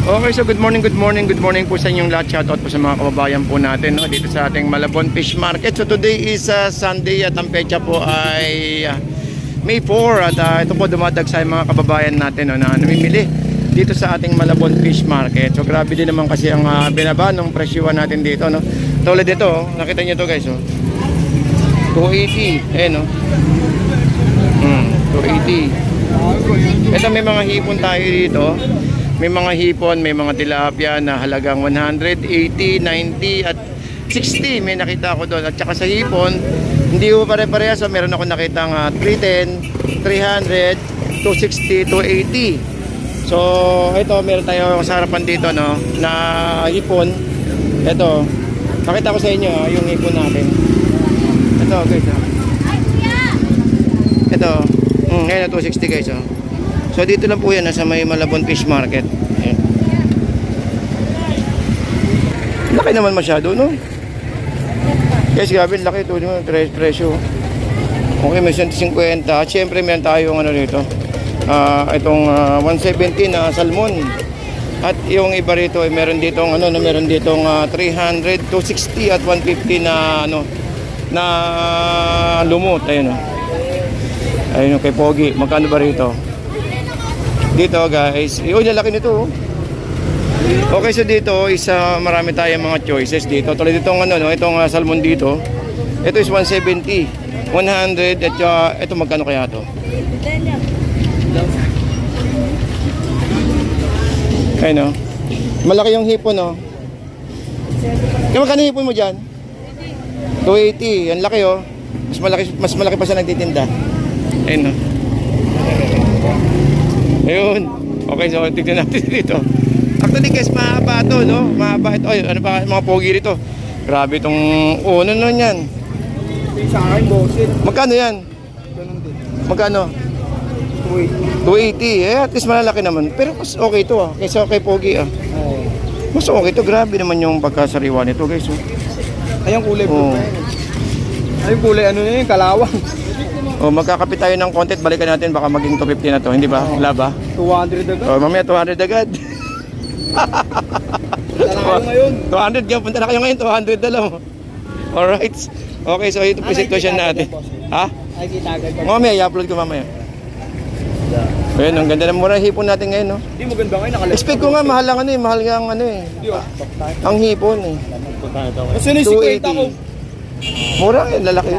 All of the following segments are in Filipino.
Okay, so good morning po sa inyong lahat. Shoutout po sa mga kababayan po natin, no, dito sa ating Malabon Fish Market. So today is Sunday at ang petsa po ay May 4 at ito po dumadagsa yung mga kababayan natin, no, na namimili dito sa ating Malabon Fish Market. So grabe din naman kasi ang binaba ng presyuhan natin dito, no. Tulad dito, oh, nakita niyo to guys, oh. 280, no. 280. Ito may mga hipon tayo dito. May mga hipon, may mga tilapia na halagang 100, 80, 90 at 60 may nakita ako doon. At saka sa hipon, hindi ko pare-parehas. So meron ako nakitang 310, 300, 260, 280. So ito meron tayo sa harapan dito, no, na hipon. Ito, nakita ko sa inyo yung hipon natin. Ito guys, ito, ngayon na 260 guys, oh. So dito lang po yan, nasa may Malabon Fish Market. Ayan. Laki naman masyado, no? Guys, grabe, laki ito, no? Presyo. Okay, may 150. Siyempre, meron tayong ano dito, itong 170 na salmon. At yung iba rito, ay meron ditong, ano, meron ditong 300, 260 at 150 na, ano, na lumot. Ayun, no? Ayun, kay Pogi. Magkano ba rito? Dito guys, yun yung laki nito. Okay, so dito is marami tayong mga choices dito. Tulad itong ano, no, itong salmon dito. Ito is 170, 100 at ito magkano kaya to? Ayun, no. Malaki yung hipon, no. Kaya magkano hipon mo diyan? 280, yan laki, oh. Mas malaki pa sa nagtitinda. Ayun, no. Ayun. Okay, so tignan natin dito. Actually guys, mahaba to, no? Mahaba ito. Ay, ano pa mga pogi rito? Grabe itong ano nun yan. Sa akin, bosin. Magkano yan? Magkano? 280. Eh, at least malalaki naman. Pero mas okay ito, kaysa kay pogi, Mas okay ito. Grabe naman yung pagkasariwa nito guys, oh. Ay, ang kulay blue. Ay, yung kulay ano na yun, kalawang. Oh, magkakapit tayo ng content, balikan natin baka maging 250 na to, hindi ba? Wala ba? 200 agad. Oh, mamaya 200 agad. Punta na kayo ngayon. 200 nga, punta na kayo ngayon, 200 na lang. Alright. Okay, so ito po situation natin. Ha? Ay, kita agad. Mamaya, i-upload ko mamaya. Ayun, ang ganda ng mura hipon natin ngayon, no? Hindi maganda ngayon, nakalagay. Expect ko nga, mahal lang ano eh, mahal nga ang ano eh. Ang hipon eh. Kasi nisikwenta ko. Mura ngayon, lalaki.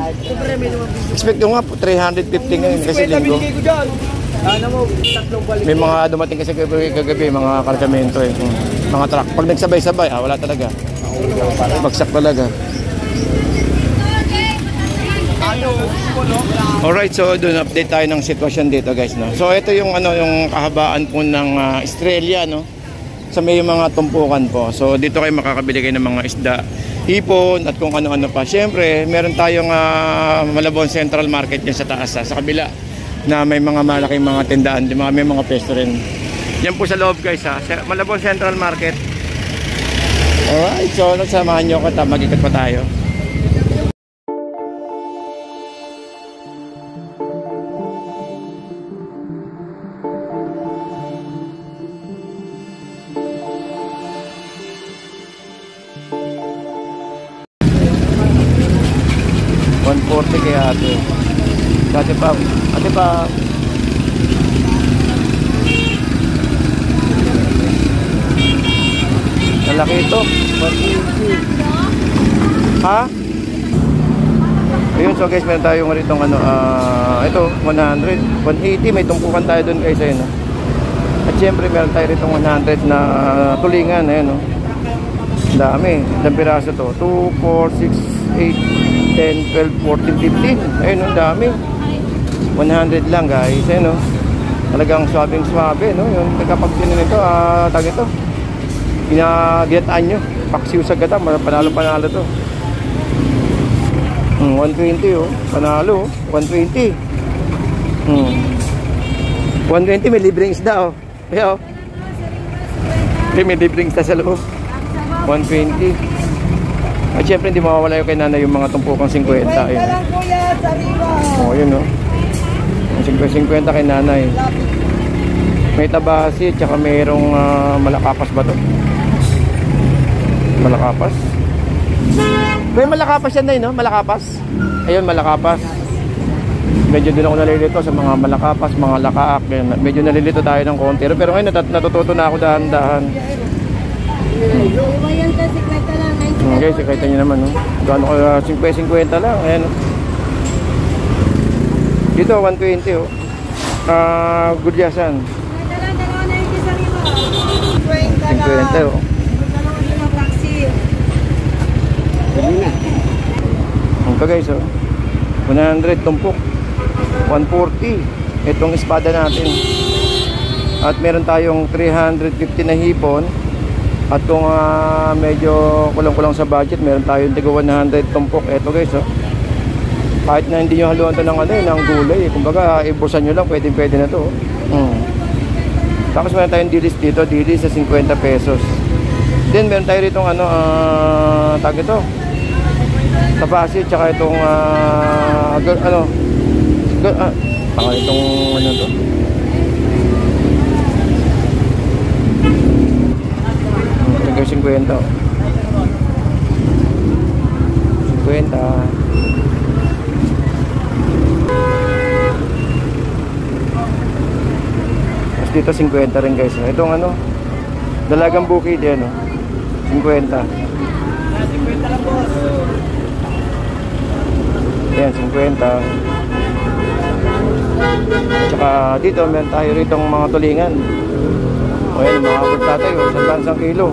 Expect ko nga, 350 ngayon kasi linggo. May mga dumating kasi kagabi, mga kargamento eh. Mga truck. Pag nagsabay-sabay, wala talaga. Bagsak talaga. Alright, so doon update tayo ng sitwasyon dito guys, no. So ito yung ano, yung kahabaan po ng Estrella, no. Sa may mga tumpukan po. So dito kayo makakabili kayo ng mga isda, hipon at kung ano-ano pa. Siyempre, meron tayong Malabon Central Market dyan sa taas, sa kabila, na may mga malaking mga tindaan, may mga pesto rin. Yan po sa loob guys, Malabon Central Market. Alright, so nagsamahan nyo ko, mag-ikot pa tayo. Kay ate. Ate pa. Ate pa. Malaki ito. 180. Ha? Ayun, so guys, meron tayong ritong ano, ito, 100. 180, may tumpukan tayo dun guys, ayun, no? At syempre, meron tayo ritong 100 na tulingan, ayun, no? Dami. Ilang piraso to? 2, 4, 6, 8, 10, 12, 14, 15. Ayun, ang dami. 100 lang guys. Ayun, no? Talagang swabing-swabe, no? Yung nagkapagtino nito, tag ito. Ginataan nyo. Paksiw sa gata. Panalo-panalo to. 120, oh. Panalo, 120. 120, may libreng isda, oh. Kaya, oh. May libreng isda sa loob. 120. At syempre hindi mawawala yung kay nanay yung mga tumpukang 50. Ayun. Oh, yun, no. 50 kay nanay. May tabasi, tsaka mayroong malakapas ba to? Malakapas? May malakapas yan na no? Malakapas? Ayun, malakapas. Medyo din ako nalilito sa mga malakapas, mga lakaak. Medyo nalilito tayo ng konti. Pero ngayon natututo na ako dahan-dahan. Okay, sikita nyo naman, no? Gano'n ko, 50 lang. Ayan, no? Dito, 120, oh. Gudyasan. 50, oh. Ito guys, oh. 100 tumpok. 140. Itong espada natin. At meron tayong 350 na hipon. At kung medyo kulang-kulang sa budget, meron tayong tigo 100 tumpok. Ito guys, oh. Kahit na hindi nyo haluan ito ng, ng gulay. Kumbaga, ibusan nyo lang, pwede na ito. Oh. Tapos meron tayong dilis dito. Dilis sa 50 pesos. Then meron tayo rito tag ito. Tabasi, tsaka itong itong to. Ito 50. 50. Tapos dito 50 rin guys. Itong dalagang bukid yan, 50. 50 lang boss. Yan, 50. Tsaka dito meron tayo ritong mga tulingan. O yan, mga abot tayo, 100 kilo.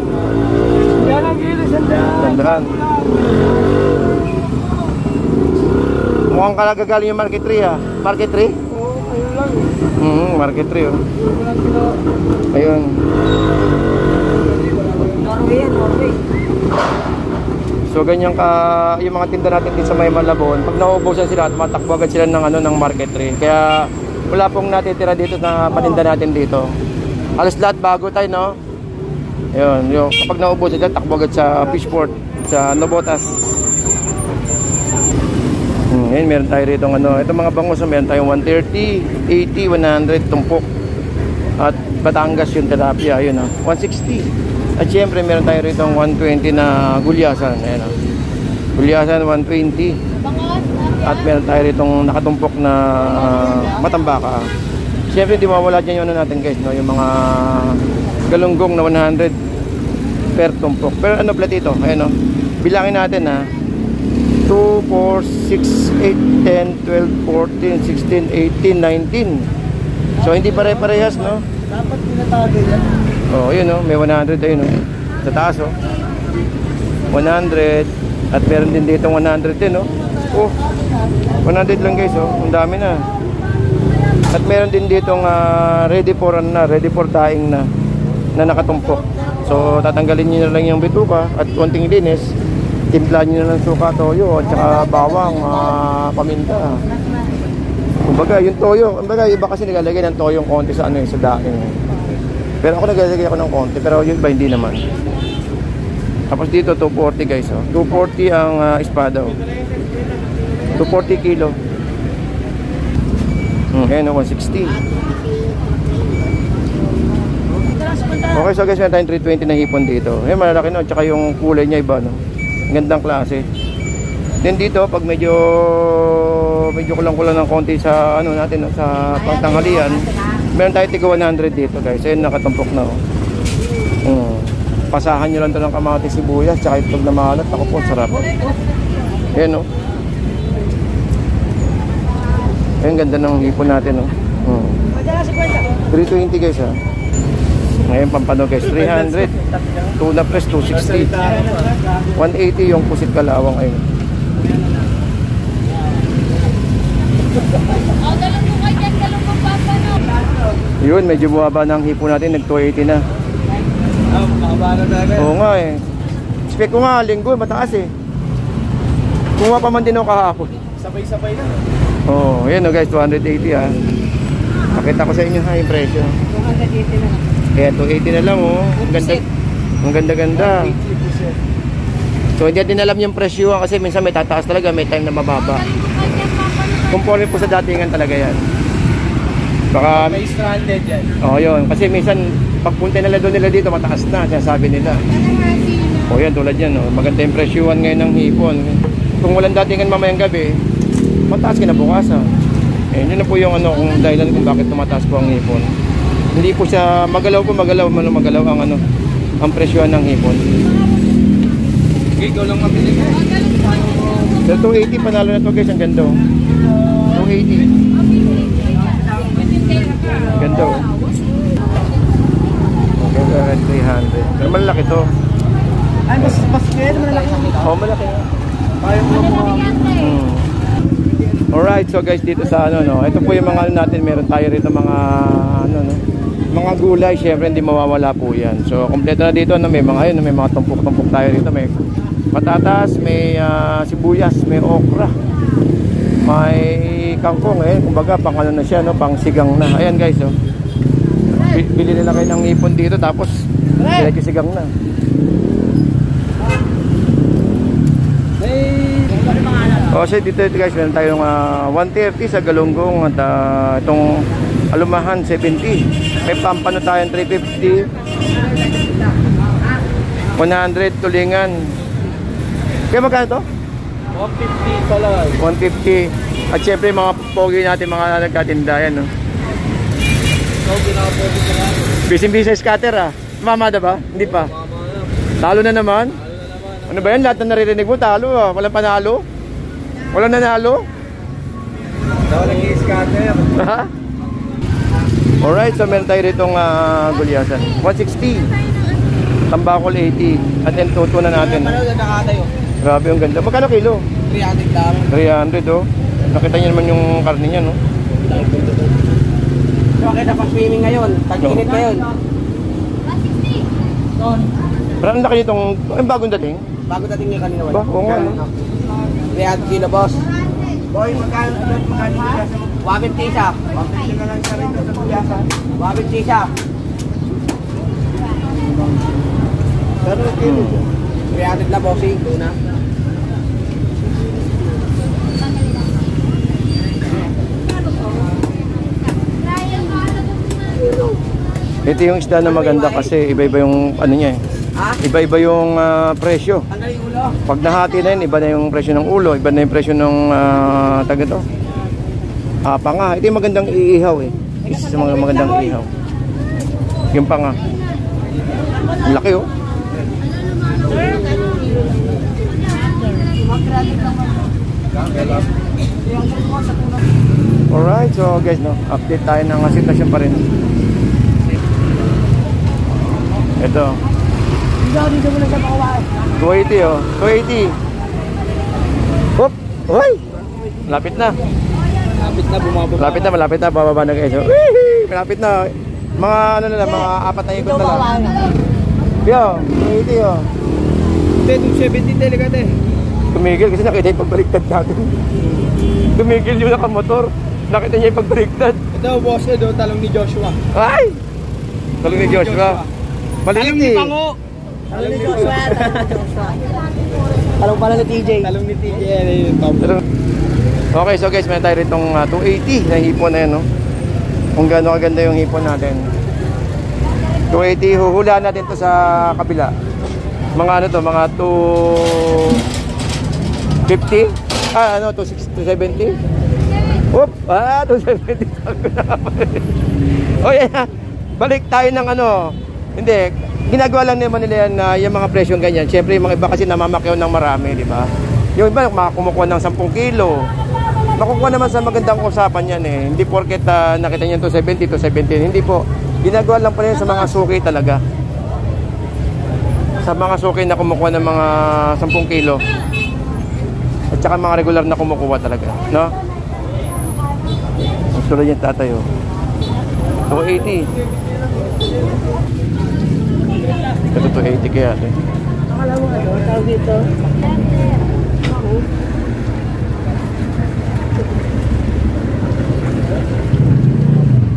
Yan ang kilo, 100. Mukhang kalagagaling yung market 3 ha. Market 3? Oo, ayun lang. Market 3 oh. Ayun. Norway. So ganyan yung mga tinda natin dito sa may Malabon, pag nauubusan sila, tumatakbo agad sila ng market 3. Kaya wala pong natitira dito na paninda natin dito. Halos lahat bago tayo, no? Ayun, kapag nauubusan sila, takbo agad sa Fishport, sa Nobotas. Ngayon meron tayo rito itong mga bangus, meron tayong 130, 80, 100 tumpok. At Batangas yung tilapia, ayun 160. At syempre meron tayo rito 120 na gulyasan. Ayan, gulyasan 120. At meron tayo rito nakatumpok na matambaka. Syempre di mawala dyan yung natin guys, no? Yung mga galunggong na 100 per tumpok. Pero platito? Ayan, bilangin natin 2, 4, 6, 8, 10, 12, 14, 16, 18, 19. So hindi pare-parehas, no? Dapat pinatagay yan. Oh, yun may 100 ayun sa taas 100 at meron din dito 100 din 100 lang guys ang dami na. At meron din dito ready for dying na nakatumpok. So tatanggalin niyo na lang yung bituka at konting linis, timplan niyo na ng suka, toyo at saka bawang, paminta. Kumbaga yung toyo, kumbaga iba kasi nilalagay ng toyo yung konti sa sa daing. Pero ako naglalagay ako ng konti, pero yun ba hindi naman. Tapos dito 240 guys 240 ang espada 240 kilo. Ayan 160. Okay, so guys, meron tayong 320 na hipon dito. Ayan, malalaki tsaka yung kulay niya iba gandang klase. Then dito pag medyo kulang-kulang ng konti sa natin sa pangtanghalian, meron tayo tigo 100 dito guys. Ayun, nakatumpok na pasahan nyo lang ito ng kamatis, sibuyas tsaka itlog na maalat. Ako po, sarap. Ayan ayun, ganda ng hipon natin 320 guys ngayon pampano guys, 300. Tuna press 260. 180 yung pusit kalawang ayun. Yun, medyo bumaba na ang hipo natin, nag 280 na. Oo nga expect ko nga linggo mataas kumuha pa man din ako kahapon, sabay-sabay na. Yun guys, 280 pakita ko sa inyo yung presyo. 280 na. Kaya 280 na lang ang ganda. So hindi natin alam yung presyo kasi minsan may tataas talaga, may time na mababa. Conforme po sa datingan talaga yan. Baka, May stranded yan. yun. Kasi minsan, pagpunta nila doon nila dito, mataas na, sinasabi nila. Yan, tulad yan, maganda yung presyuhan ngayon ng hipon. Kung walang datingan mamayang gabi, mataas kinabukasan. Yun na po yung kung dahilan kung bakit tumataas po ang hipon. Hindi po siya magalaw ang presyuhan ng hipon. Ikaw lang mabili ka. Pero 280 panalo na to guys, ang ganda. 280. Ganda. Ganda 300. Pero malaki to. Ay, mas kaya naman malaki. Malaki. Kaya mo mga... Alright, so guys, dito sa ito po yung mga natin, meron tayo rito mga mga gulay, syempre hindi mawawala po yan. So kompleto na dito, may mga may mga tumpok-tumpok tayo rito, may patatas, may sibuyas, may okra, may kangkong, kumbaga pang na siya, pang sigang na. Ayan guys, bili nila kayo ng ipon dito, tapos medyo sigang na. So dito guys, meron tayong 130 sa galunggong at itong alumahan 70. May pampano tayong 350, 100 tulingan. Kaya magkano to? 150 pala. 150. At syempre mga pogi natin, mga nagkatinda yan, Busy scatter Mamada ba? Hindi pa. Talo na naman. Ano ba yan? Lahat na naririnig mo talo Walang panalo? Walang nanalo? Daw nag-i-scatter. Ha? Alright, so meron tayo ritong gulyasan 160, tambakol 80, at then tuto na natin. Grabe yung ganda. Magkano kilo? 300 lang. 300 Nakita niyo naman yung karne niya, no? Okay na pa-swimming ngayon. Tag-init ngayon. 160. Pero ang laki nitong, bagong dating? Bago dating yung kanina. Ba? Oo nga, no? 300 kilo, boss. Boy, magkano 150 isa. 150 na lang sa rin sa gulyasan. 150 isa. Pero kilo 300 na, bossing. Ito na. Ito yung isda na maganda kasi iba-iba yung niya Iba-iba yung presyo. Tanggal yung ulo. Pag nahati na yun, iba na yung presyo ng ulo, iba na yung presyo ng taga to. Panga, ito yung magandang iihaw Isa sa mga magandang iihaw. Yung panga. Laki Alright, so guys, update tayo ng sitwasyon pa rin. Ito. 280 280. Hop! Hoy! Malapit na. Malapit na, bababa na guys. Malapit na. Mga mga 4 na ikot na lang. Yo, 280 Hindi, 270 talaga Tumigil kasi nakita yung pagbaliktad natin. Tumigil yung nakamotor. Nakita niya yung pagbaliktad. Ito, boss, talong ni Joshua. Ay! Talong ni Joshua. Maliit Pango. Talong ni Joshua. Talong pala ni TJ. Talong ni TJ. Okay, so guys, meron tayo ritong 280 na hipon na yan, Kung gaano kaganda yung hipon natin. 280, huhulaan natin to sa kabila. Mga mga 250? 270? Oop! 270. Balik tayo ng Hindi, ginagawa lang naman nila yan na yung mga presyong ganyan. Siyempre, yung mga iba kasi namamakyaw ng marami, di ba? Yung iba, kumukuha ng 10 kilo. Makukuha naman sa magandang usapan yan Hindi porket nakita niyo 270, 270. Hindi po. Ginagawa lang pala yan sa mga suki talaga. Sa mga suki na kumukuha ng mga 10 kilo. At saka mga regular na kumukuha talaga. No? Ang tulad yung tatay, 280. Ito 280 kaya Akala mo tawag dito?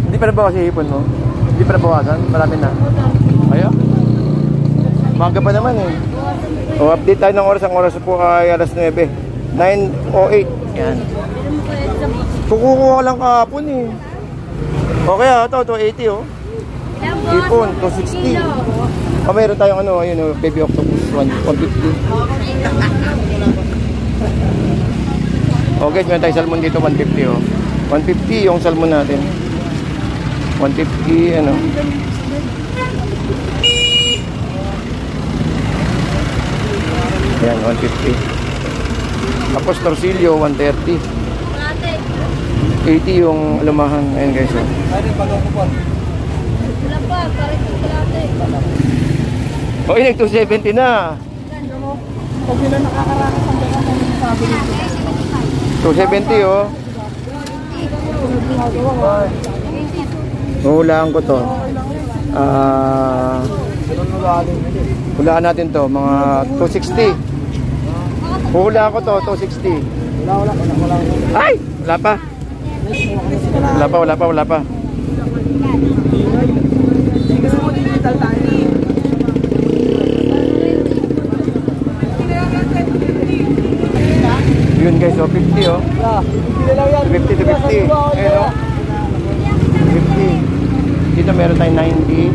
Hindi pa nabawas yung hipon mo? Hindi pa nabawasan? Marami na. Kaya? Maga pa naman update tayo ng oras. Ang oras po ay alas 9. 9:08. Yan. Kukuha lang kahapon Okay ito, 280 oh. Ipon, 260. Meron tayong ano, ayun oh, baby octopus, 150. Okay, meron tayong salmon dito, 150 oh. 150 yung salmon natin. 150, ano. Yan, 150. Tapos torsilyo, 130. 80 yung alumahan. Ayan guys. Oh. Oh, inag 270 na. Pag sila nakakaranas ang gano'n ng sabi nito. 270 oh. Hulaan ko to. Hulaan natin to, mga 260. Hulaan ko to, 260. Wala. Ay! Wala pa. Wala pa. Kasi mo digital tayo. Yun guys, oh, 50 oh. 50 to 50. Ayan oh. 50. Dito meron tayong 90.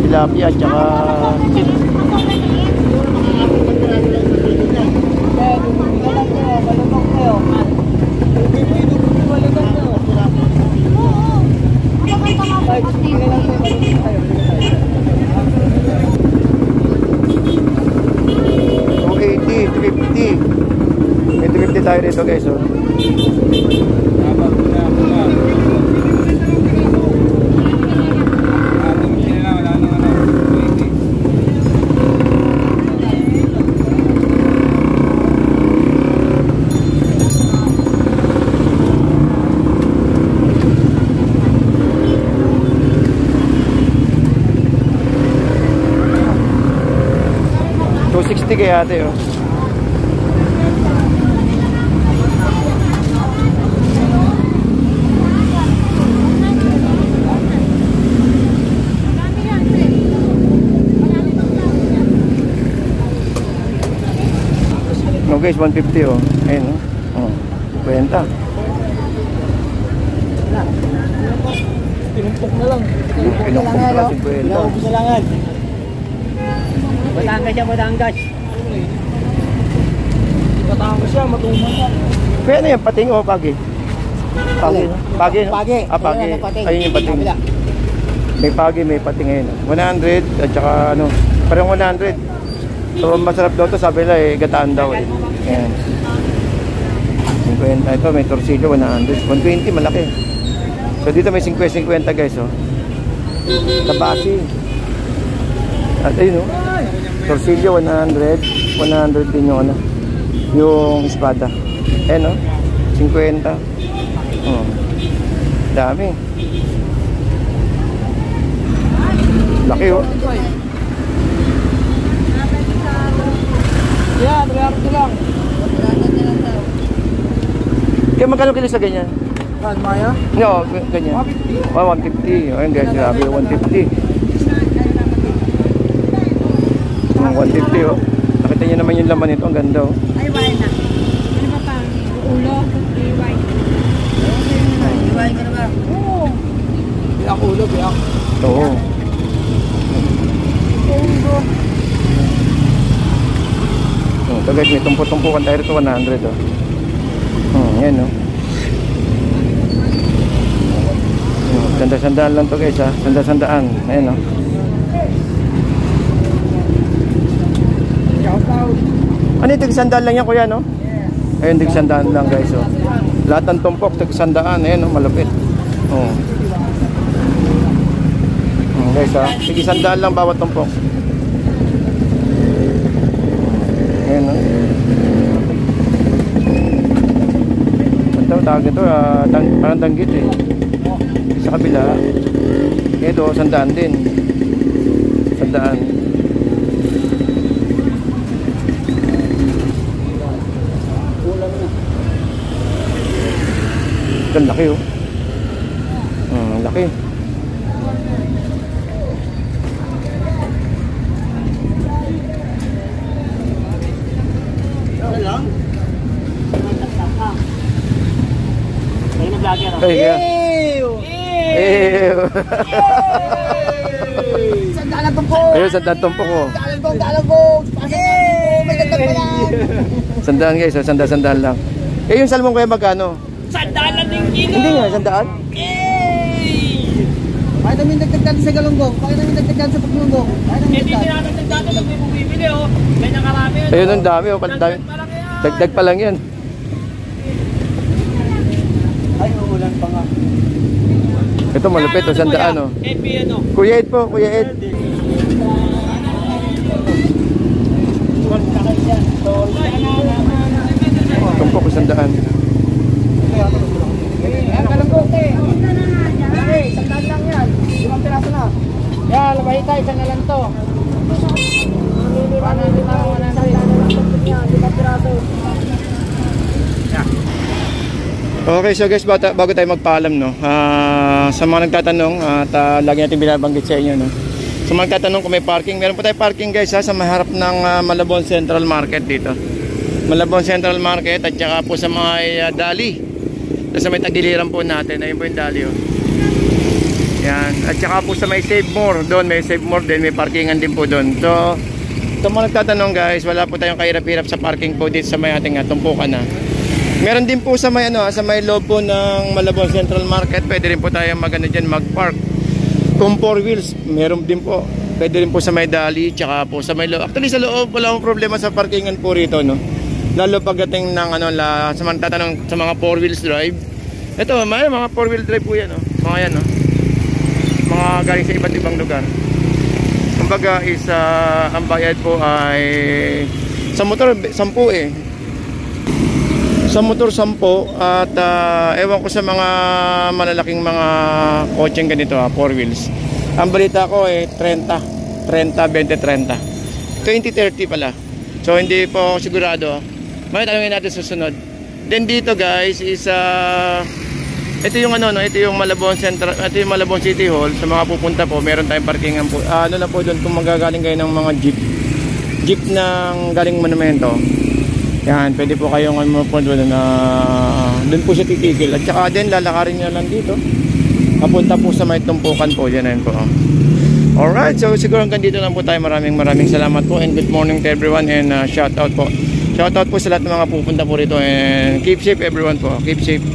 Tilapia at saka sit. May 250 tayo dito guys oh. $260 kaya ate oh. No guys, 150 oh. Ayun oh. Oh, 20. Tinumpok na lang. Pinumpok na 50. Naubos na langan. Batangas siya, Batangas. Batangas siya, matuman siya. Kaya ano yan, pating o pagi? Pagi, no? Pagi, no? Pagi. Ah, pagi. Ayan ang pating. Ayun yung pating. Kabila. May pagi, may pating ngayon. 100 at saka ano, parang 100. So, masarap daw to, sabi nila eh, gataan daw eh. Ayan. 50. Ito, may torsilyo, 100. 120, malaki. So, dito may 50 guys, oh. Tabasi. At ayun, oh. Torsilyo, 100. 100 din yung ano, yung espada. Ayan, oh. 50. Oh. Dami. Laki, oh. Yeah, 300 lang. Kaya magkano kilo sa ganyan? Maya? No, ganyan. 150. Oh, 150. Ayun guys, grabe, 150. 150 oh. Nakita niyo naman yung laman nito, ang ganda oh. Ay, wala na. Ano ba pang ulo? Iway. Iway ka na ba? Oo. Biyak ulo, biyak. Oo. Ito guys, may tumpo-tumpukan tayo rito, 100 oh. Yan oh. Sanda-sandaan lang to guys ha. Sanda-sandaan. Ayan oh. Ano yung tig-sandaan lang yan kuya no? Ayun, tig-sandaan lang guys oh. Lahat ng tumpok, tig-sandaan. Ayan oh, malupit. Oh. Guys ha, tig-sandaan lang bawat tumpok. Ayan oh. Ito, tawag ito, parang danggit eh. Sa kabila, ito, sandaan din. Sandaan. Ito, laki oh. Laki. Ay, kaya. Sandaan ang tumpo! Ayun, sandaan tumpo ko. Dalang ko! May ganda pa yan! Sandaan guys, oh, sandaan lang. Eh yung salmon kaya magkano? Sandaan lang yung kilo. Hindi nga, sandaan. Kaya namin nagtagdan sa galunggong. Kaya namin nagtagdan sa paglunggong. Kaya namin Hindi nagtagdan. natin dati nag may bumibili oh. Ganyan karami yun. Ayun, ang dami, oh, dami. Parang yan. Dagdag pa lang yan. Ay, uulan pa nga. Ito malupit, oh, sandaan, oh. FB ano? Kuya Ed po, Kuya Ed. Tumpok, sandaan. Ayan, galunggong eh. Okay, sandaan lang yan. 5 piraso na. Yan, labay tayo. Isa na lang to. Sandaan na lang to. 5 piraso. Okay, so guys, bago tayo magpaalam, no, sa mga nagtatanong at lagi natin binabanggit sa inyo, no, sa mga nagtatanong kung may parking, meron po tayo parking guys sa maharap ng Malabon Central Market dito. Malabon Central Market at saka po sa mga Dali, sa may tagiliran po natin, ayun po yung Dali, oh. Yan, at saka po sa may Save More, doon may Save More din, may parkingan din po doon. So, sa mga nagtatanong guys, wala po tayong kahirap-hirap sa parking po dito sa may ating tumpukan na. Meron din po sa may sa may loob po ng Malabon Central Market, pwede rin po tayo diyan mag-park. Kung 4 wheels, meron din po. Pwede rin po sa may Dali, tsaka po sa may loob. Actually sa loob wala akong problema sa parkingan po rito, no. Lalo pagdating ng sa mga tatanong sa mga 4 wheels drive. Ito, may mga 4 wheel drive po 'yan, no. Mga 'yan, no. Mga galing sa iba't ibang lugar. Kumbaga is ang bayad po ay sa motor 10 eh. Sa motor 10 at ewan ko sa mga malalaking mga kotseng ganito 4 wheels. Ang balita ko ay 30, 20, 30. 20, 30 pala. So hindi po sigurado. May tanungin natin susunod. Then dito guys is ito yung ito yung Malabon Central, ito yung Malabon City Hall. Sa mga pupunta po, meron tayong parkingan po. Ano na po doon kung magagaling kayo ng mga jeep ng galing monumento. Yan, pwede po kayong mapunta doon na doon po siya titigil. At saka din lalakarin niyo lang dito. Papunta po sa may tumpukan po, yan po. Alright, so siguro hanggang dito lang po tayo. Maraming salamat po and good morning to everyone and shout out po. Shout out po sa lahat ng mga pupunta po rito and keep safe everyone po. Keep safe.